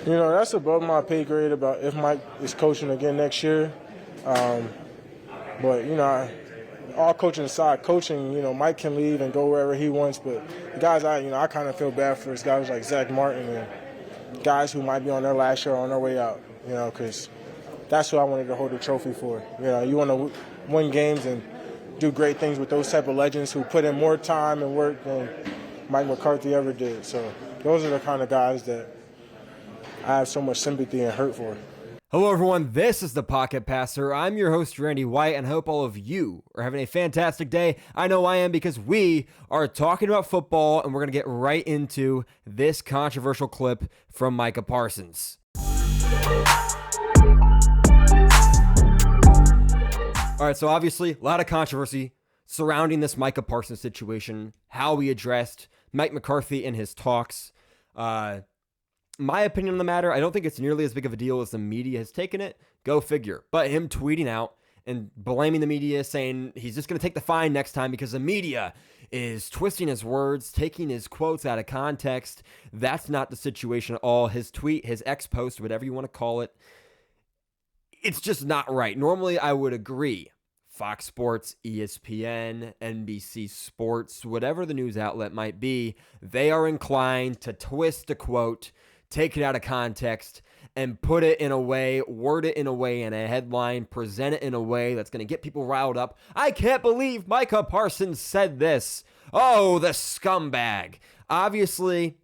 That's above my pay grade about if Mike is coaching again next year. But all coaching aside, Mike can leave and go wherever he wants. But the guys I kind of feel bad for is guys like Zach Martin and guys who might be on their last year or on their way out, because that's who I wanted to hold the trophy for. You want to win games and do great things with those type of legends who put in more time and work than Mike McCarthy ever did. So those are the kind of guys that I have so much sympathy and hurt for. Hello, everyone. This is the Pocket Passer. I'm your host, Randy White, and I hope all of you are having a fantastic day. I know I am because we are talking about football, and we're going to get right into this controversial clip from Micah Parsons. All right, so obviously, a lot of controversy surrounding this Micah Parsons situation, how he addressed Mike McCarthy in his talks. My opinion on the matter, I don't think it's nearly as big of a deal as the media has taken it. Go figure. But him tweeting out and blaming the media, saying he's just going to take the fine next time because the media is twisting his words, taking his quotes out of context. That's not the situation at all. His tweet, his ex-post, whatever you want to call it, it's just not right. Normally, I would agree. Fox Sports, ESPN, NBC Sports, whatever the news outlet might be, they are inclined to twist a quote, take it out of context, and put it in a way, word it in a way in a headline, present it in a way that's going to get people riled up. I can't believe Micah Parsons said this. Oh, the scumbag. Obviously,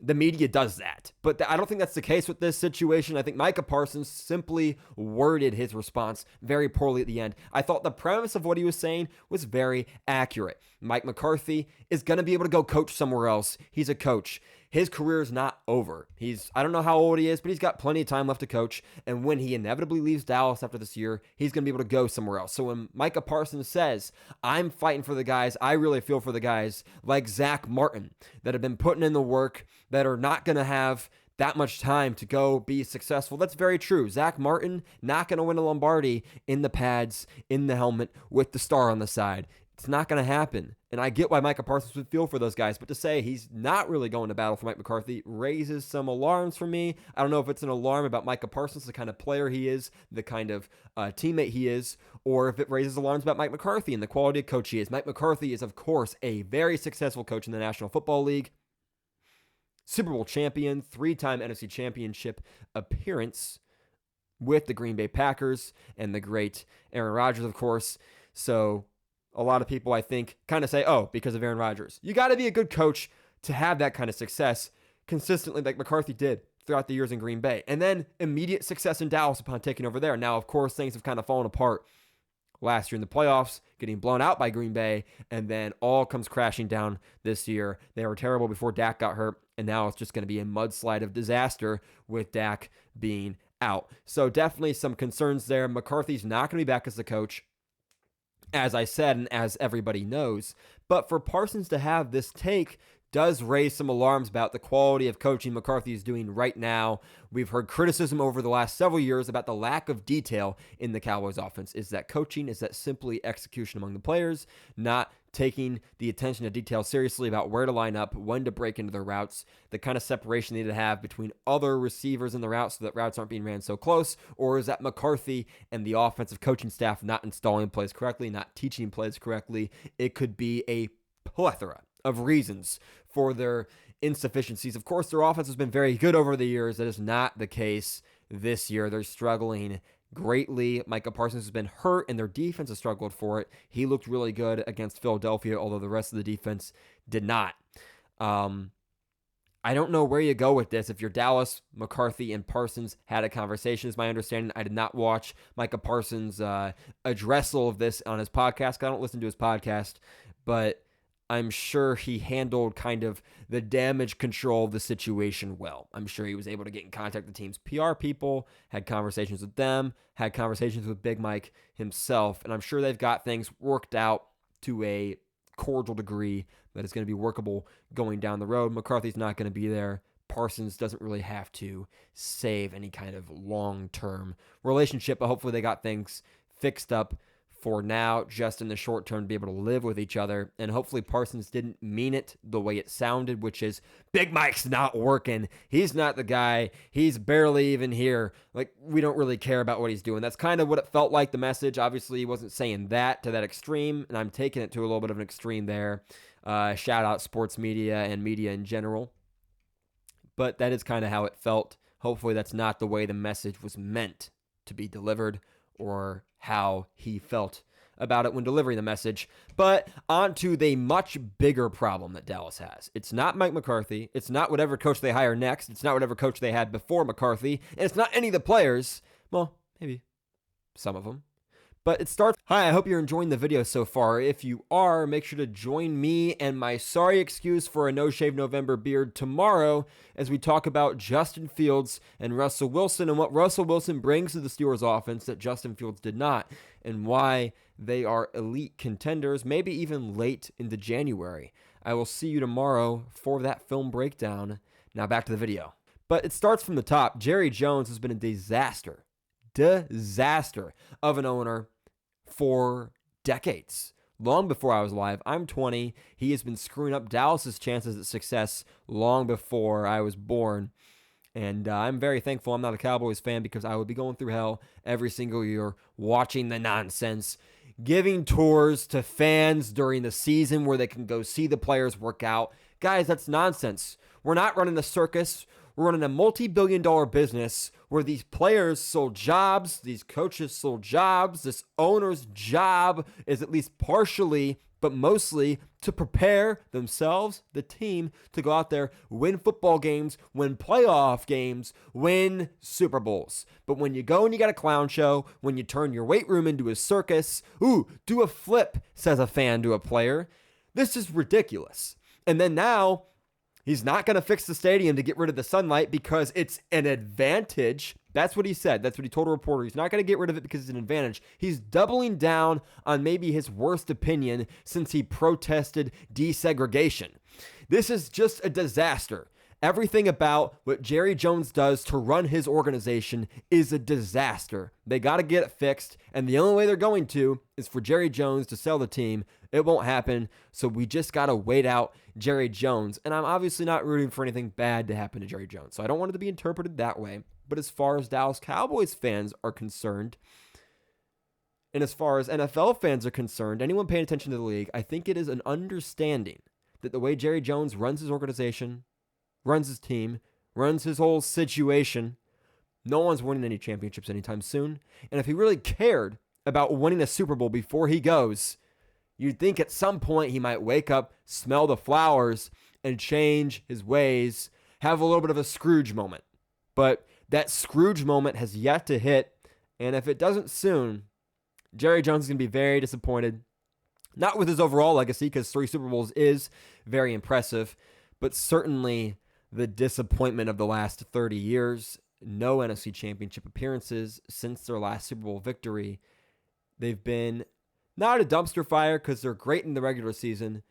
the media does that, but I don't think that's the case with this situation. I think Micah Parsons simply worded his response very poorly at the end. I thought the premise of what he was saying was very accurate. Mike McCarthy is going to be able to go coach somewhere else. He's a coach. His career is not over. I don't know how old he is, but he's got plenty of time left to coach. And when he inevitably leaves Dallas after this year, he's going to be able to go somewhere else. So when Micah Parsons says, I'm fighting for the guys, I really feel for the guys like Zach Martin that have been putting in the work, that are not going to have that much time to go be successful. That's very true. Zach Martin, not going to win a Lombardi in the pads, in the helmet, with the star on the side. It's not going to happen. And I get why Micah Parsons would feel for those guys, but to say he's not really going to battle for Mike McCarthy raises some alarms for me. I don't know if it's an alarm about Micah Parsons, the kind of player he is, the kind of teammate he is, or if it raises alarms about Mike McCarthy and the quality of coach he is. Mike McCarthy is, of course, a very successful coach in the National Football League. Super Bowl champion, 3-time NFC Championship appearance with the Green Bay Packers and the great Aaron Rodgers, of course. So a lot of people, I think, kind of say, oh, because of Aaron Rodgers. You got to be a good coach to have that kind of success consistently like McCarthy did throughout the years in Green Bay. And then immediate success in Dallas upon taking over there. Now, of course, things have kind of fallen apart last year in the playoffs, getting blown out by Green Bay, and then all comes crashing down this year. They were terrible before Dak got hurt, and now it's just going to be a mudslide of disaster with Dak being out. So definitely some concerns there. McCarthy's not going to be back as the coach, as I said, and as everybody knows. But for Parsons to have this take does raise some alarms about the quality of coaching McCarthy is doing right now. We've heard criticism over the last several years about the lack of detail in the Cowboys offense. Is that coaching? Is that simply execution among the players? Not taking the attention to detail seriously about where to line up, when to break into their routes, the kind of separation they need to have between other receivers in the route so that routes aren't being ran so close? Or is that McCarthy and the offensive coaching staff not installing plays correctly, not teaching plays correctly? It could be a plethora of reasons for their insufficiencies. Of course, their offense has been very good over the years. That is not the case this year. They're struggling greatly. Micah Parsons has been hurt, and their defense has struggled for it. He looked really good against Philadelphia, although the rest of the defense did not. I don't know where you go with this. If you're Dallas, McCarthy and Parsons had a conversation, is my understanding. I did not watch Micah Parsons' addressal of this on his podcast. I don't listen to his podcast, but I'm sure he handled kind of the damage control of the situation well. I'm sure he was able to get in contact with the team's PR people, had conversations with them, had conversations with Big Mike himself, and I'm sure they've got things worked out to a cordial degree that is going to be workable going down the road. McCarthy's not going to be there. Parsons doesn't really have to save any kind of long-term relationship, but hopefully they got things fixed up for now, just in the short term, to be able to live with each other. And hopefully Parsons didn't mean it the way it sounded, which is, Big Mike's not working. He's not the guy. He's barely even here. Like, we don't really care about what he's doing. That's kind of what it felt like, the message. Obviously, he wasn't saying that to that extreme, and I'm taking it to a little bit of an extreme there. Shout out sports media and media in general. But that is kind of how it felt. Hopefully that's not the way the message was meant to be delivered, or how he felt about it when delivering the message. But on to the much bigger problem that Dallas has. It's not Mike McCarthy. It's not whatever coach they hire next. It's not whatever coach they had before McCarthy. And it's not any of the players. Well, maybe some of them. But it starts... Hi, I hope you're enjoying the video so far. If you are, make sure to join me and my sorry excuse for a no-shave November beard tomorrow as we talk about Justin Fields and Russell Wilson, and what Russell Wilson brings to the Steelers offense that Justin Fields did not, and why they are elite contenders, maybe even late into January. I will see you tomorrow for that film breakdown. Now back to the video. But it starts from the top. Jerry Jones has been a disaster of an owner for decades. Long before I was alive. I'm 20. He has been screwing up Dallas's chances at success long before I was born. And I'm very thankful I'm not a Cowboys fan, because I would be going through hell every single year watching the nonsense, giving tours to fans during the season where they can go see the players work out. Guys, that's nonsense. We're not running a circus. We're running a multi-billion-dollar business where these players sold jobs, these coaches sold jobs, this owner's job is at least partially, but mostly, to prepare themselves, the team, to go out there, win football games, win playoff games, win Super Bowls. But when you go and you got a clown show, when you turn your weight room into a circus, do a flip, says a fan to a player. This is ridiculous. And then now, he's not going to fix the stadium to get rid of the sunlight because it's an advantage. That's what he said. That's what he told a reporter. He's not going to get rid of it because it's an advantage. He's doubling down on maybe his worst opinion since he protested desegregation. This is just a disaster. Everything about what Jerry Jones does to run his organization is a disaster. They got to get it fixed, and the only way they're going to is for Jerry Jones to sell the team. It won't happen, so we just got to wait out Jerry Jones. And I'm obviously not rooting for anything bad to happen to Jerry Jones, so I don't want it to be interpreted that way. But as far as Dallas Cowboys fans are concerned, and as far as NFL fans are concerned, anyone paying attention to the league, I think it is an understanding that the way Jerry Jones runs his organization, runs his team, runs his whole situation, no one's winning any championships anytime soon. And if he really cared about winning a Super Bowl before he goes, you'd think at some point he might wake up, smell the flowers, and change his ways, have a little bit of a Scrooge moment. But that Scrooge moment has yet to hit, and if it doesn't soon, Jerry Jones is going to be very disappointed. Not with his overall legacy, because 3 Super Bowls is very impressive, but certainly the disappointment of the last 30 years. No NFC Championship appearances since their last Super Bowl victory. They've been not a dumpster fire because they're great in the regular season,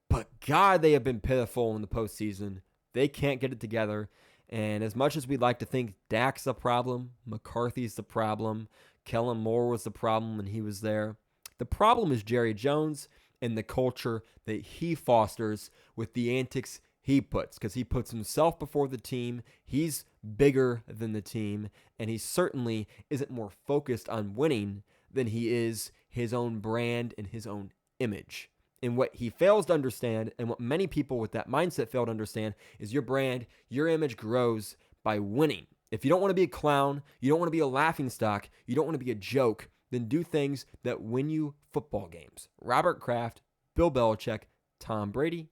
but God, they have been pitiful in the postseason. They can't get it together. And as much as we'd like to think Dak's the problem, McCarthy's the problem, Kellen Moore was the problem when he was there, the problem is Jerry Jones and the culture that he fosters with the antics he puts, because he puts himself before the team. He's bigger than the team, and he certainly isn't more focused on winning than he is his own brand and his own image. And what he fails to understand, and what many people with that mindset fail to understand, is your brand, your image grows by winning. If you don't want to be a clown, you don't want to be a laughingstock, you don't want to be a joke, then do things that win you football games. Robert Kraft, Bill Belichick, Tom Brady,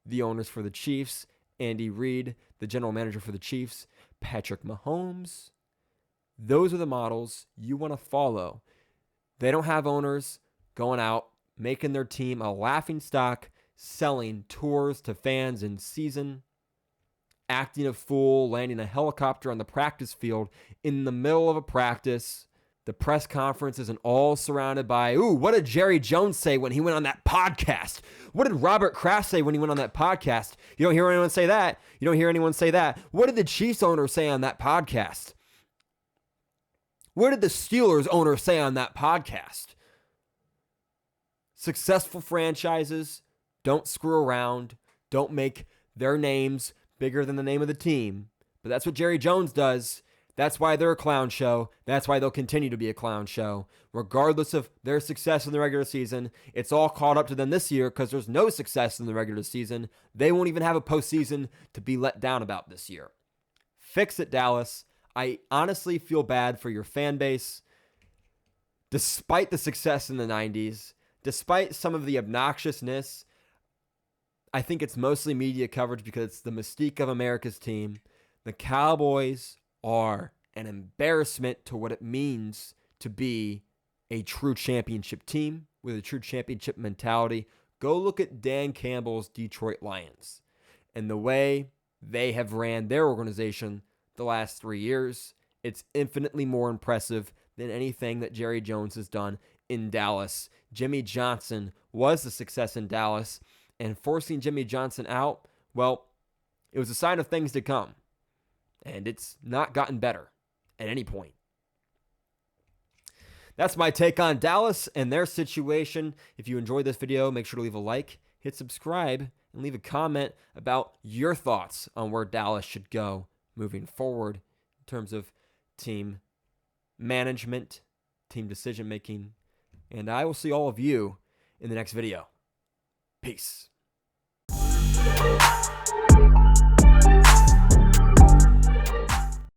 the owners for the Chiefs, Andy Reid, the general manager for the Chiefs, Patrick Mahomes. Those are the models you want to follow. They don't have owners going out, making their team a laughingstock, selling tours to fans in season, acting a fool, landing a helicopter on the practice field in the middle of a practice. The press conference isn't all surrounded by, what did Jerry Jones say when he went on that podcast? What did Robert Kraft say when he went on that podcast? You don't hear anyone say that. You don't hear anyone say that. What did the Chiefs owner say on that podcast? What did the Steelers owner say on that podcast? Successful franchises don't screw around, don't make their names bigger than the name of the team. But that's what Jerry Jones does. That's why they're a clown show. That's why they'll continue to be a clown show. Regardless of their success in the regular season, it's all caught up to them this year because there's no success in the regular season. They won't even have a postseason to be let down about this year. Fix it, Dallas. I honestly feel bad for your fan base. Despite the success in the 90s, despite some of the obnoxiousness, I think it's mostly media coverage because it's the mystique of America's team. The Cowboys are an embarrassment to what it means to be a true championship team with a true championship mentality. Go look at Dan Campbell's Detroit Lions and the way they have ran their organization the last 3 years. It's infinitely more impressive than anything that Jerry Jones has done in Dallas. Jimmy Johnson was the success in Dallas, and forcing Jimmy Johnson out, well, it was a sign of things to come. And it's not gotten better at any point. That's my take on Dallas and their situation. If you enjoyed this video, make sure to leave a like, hit subscribe, and leave a comment about your thoughts on where Dallas should go moving forward in terms of team management, team decision-making. And I will see all of you in the next video. Peace.